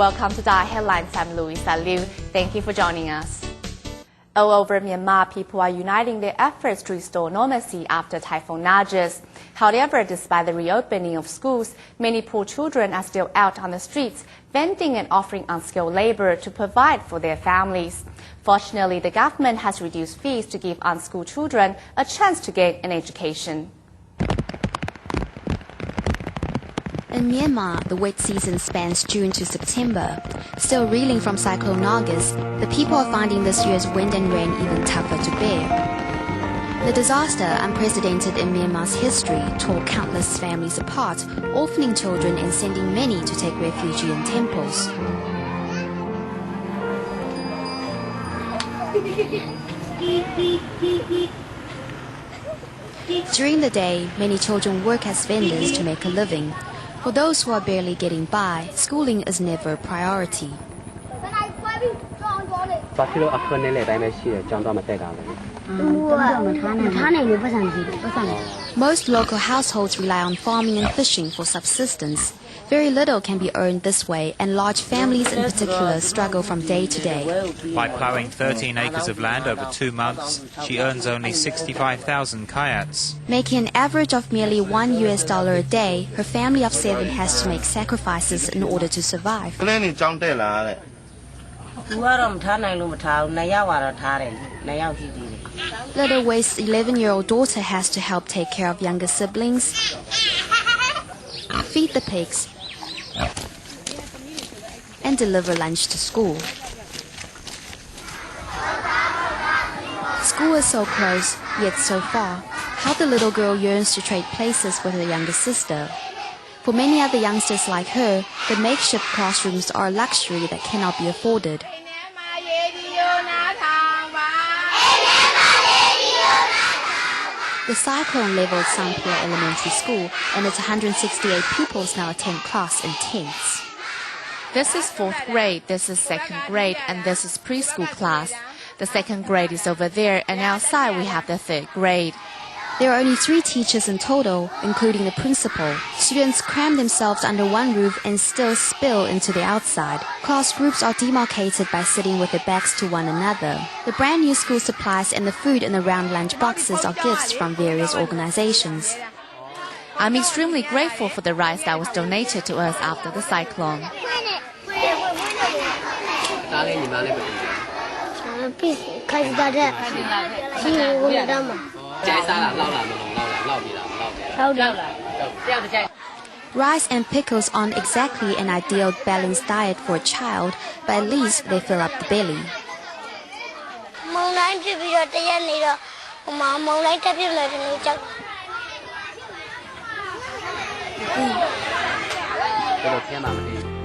Welcome to Our Headlines. I'm Louisa Liu. Thank you for joining us. All over Myanmar, people are uniting their efforts to restore normalcy after Typhoon Nargis. However, despite the reopening of schools, many poor children are still out on the streets, vending and offering unskilled labor to provide for their families. Fortunately, the government has reduced fees to give unschooled children a chance to gain an education. In Myanmar, the wet season spans June to September. Still reeling from Cyclone Nargis, the people are finding this year's wind and rain even tougher to bear. The disaster, unprecedented in Myanmar's history, tore countless families apart, orphaning children and sending many to take refuge in temples. During the day, many children work as vendors to make a living. For those who are barely getting by, schooling is never a priority. Most local households rely on farming and fishing for subsistence. Very little can be earned this way, and large families in particular struggle from day to day. By ploughing 13 acres of land over 2 months, she earns only 65,000 kyats. Making an average of merely $1 a day, her family of 7 has to make sacrifices in order to survive. Little Waist's 11-year-old daughter has to help take care of younger siblings, feed the pigs, and deliver lunch to school. School is so close, yet so far. How the little girl yearns to trade places with her younger sister. For many other youngsters like her, the makeshift classrooms are a luxury that cannot be afforded. The cyclone leveled Sampia Elementary School, and its 168 pupils now attend class in tents. This is 4th grade, this is 2nd grade, and this is preschool class. The 2nd grade is over there, and outside we have the 3rd grade. There are only 3 teachers in total, including the principal. Students cram themselves under one roof and still spill into the outside. Class groups are demarcated by sitting with their backs to one another. The brand new school supplies and the food in the round lunch boxes are gifts from various organizations. I'm extremely grateful for the rice that was donated to us after the cyclone. Rice and pickles aren't exactly an ideal balanced diet for a child, but at least they fill up the belly.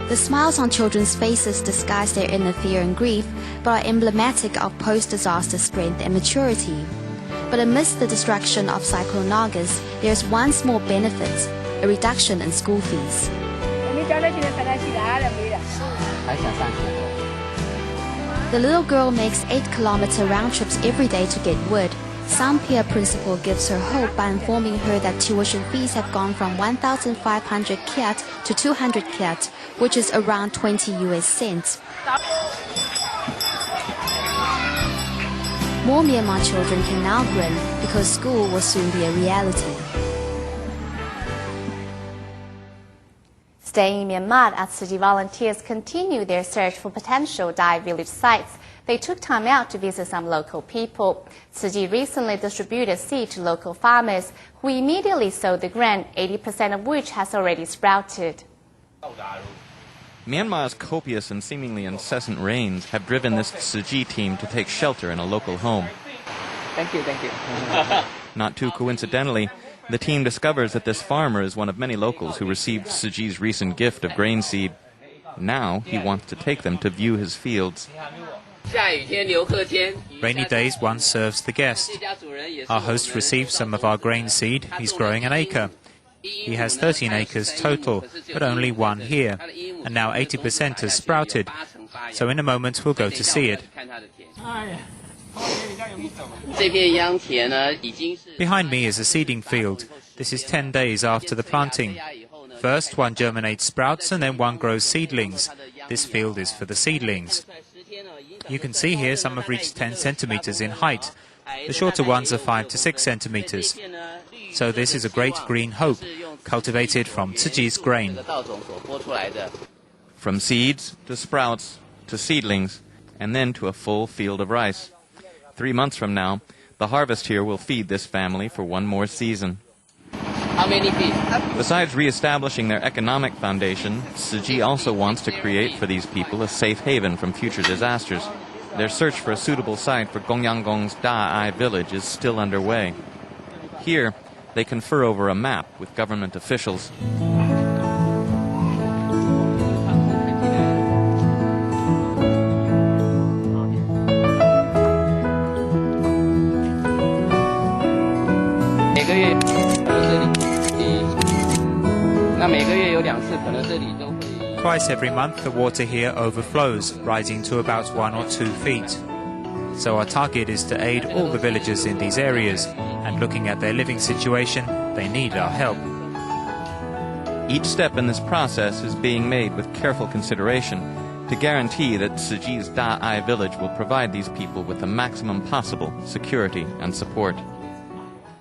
The smiles on children's faces disguise their inner fear and grief, but are emblematic of post-disaster strength and maturity. But amidst the destruction of Cyclone Nargis, there is one small benefit: a reduction in school fees. The little girl makes 8-kilometer round trips every day to get wood. Sampia principal gives her hope by informing her that tuition fees have gone from 1,500 kyat to 200 kyat, which is around 20 US cents. More Myanmar children can now grin because school will soon be a reality. Staying in Myanmar, as Tzu Chi volunteers continue their search for potential Dai village sites, they took time out to visit some local people. Tzu Chi recently distributed seed to local farmers who immediately sowed the grain, 80% of which has already sprouted. Myanmar's copious and seemingly incessant rains have driven this Tzu Chi team to take shelter in a local home. Thank you. Not too coincidentally, the team discovers that this farmer is one of many locals who received Tzu Chi's recent gift of grain seed. Now he wants to take them to view his fields. Rainy days one serves the guest. Our host received some of our grain seed. He's growing an acre. He has 13 acres total, but only one here. And now 80% has sprouted. So in a moment we'll go to see it. Behind me is a seeding field. This is 10 days after the planting. First, one germinates sprouts and then one grows seedlings. This field is for the seedlings. You can see here some have reached 10 centimeters in height. The shorter ones are 5 to 6 centimeters. So this is a great green hope, cultivated from Tzu Chi's grain. From seeds to sprouts to seedlings, and then to a full field of rice. 3 months from now, the harvest here will feed this family for one more season. How many feet? Besides re-establishing their economic foundation, Tzu Chi also wants to create for these people a safe haven from future disasters. Their search for a suitable site for Gongyanggong's Da'ai village is still underway. Here, they confer over a map with government officials. Twice every month, the water here overflows, rising to about 1 or 2 feet. So our target is to aid all the villagers in these areas, and looking at their living situation, they need our help. Each step in this process is being made with careful consideration to guarantee that Tzu Chi's Da'ai village will provide these people with the maximum possible security and support.